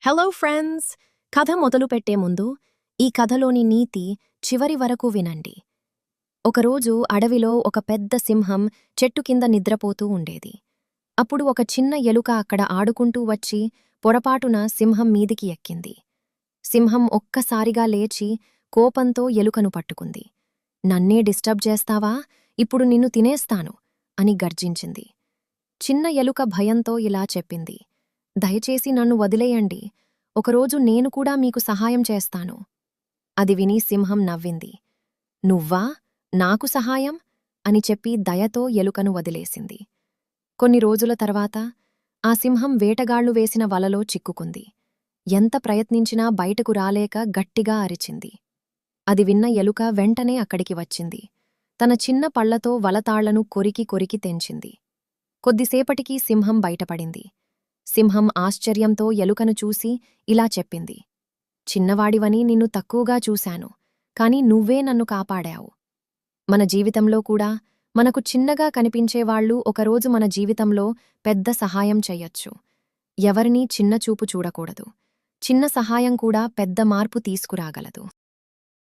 Hello friends! కథ మొదలుపెట్టే ముందు ఈ కథలోని నీతి చివరి వరకు వినండి. ఒకరోజు అడవిలో ఒక పెద్ద సింహం చెట్టు కింద నిద్రపోతూ ఉండేది. అప్పుడు ఒక చిన్న ఎలుక అక్కడ ఆడుకుంటూ వచ్చి పొరపాటున సింహం మీదికి ఎక్కింది. సింహం ఒక్కసారిగా లేచి కోపంతో ఎలుకను పట్టుకుంది. నన్నే డిస్టర్బ్ చేస్తావా? ఇప్పుడు నిన్ను తినేస్తాను అని గర్జించింది. చిన్న ఎలుక భయంతో ఇలా చెప్పింది, దయచేసి నన్ను వదిలేయండి. ఒకరోజు నేను కూడా మీకు సహాయం చేస్తాను. అది విని సింహం నవ్వింది. నువ్వా? నాకు సహాయం? అని చెప్పి దయతో ఎలుకను వదిలేసింది. కొన్ని రోజుల తర్వాత ఆ సింహం వేటగాళ్లు వేసిన వలలో చిక్కుకుంది. ఎంత ప్రయత్నించినా బయటకు రాలేక గట్టిగా అరిచింది. అది విన్న ఎలుక వెంటనే అక్కడికి వచ్చింది. తన చిన్న పళ్లతో వలతాళ్లను కొరికి కొరికి తెంచింది. కొద్దిసేపటికి సింహం బయటపడింది. సింహం ఆశ్చర్యంతో ఎలుకను చూసి ఇలా చెప్పింది, చిన్నవాడివని నిన్ను తక్కువగా చూశాను, కాని నువ్వే నన్ను కాపాడావు. మన జీవితంలో కూడా మనకు చిన్నగా కనిపించేవాళ్లు ఒకరోజు మన జీవితంలో పెద్ద సహాయం చెయ్యొచ్చు. ఎవరినీ చిన్నచూపు చూడకూడదు. చిన్న సహాయం కూడా పెద్ద మార్పు తీసుకురాగలదు.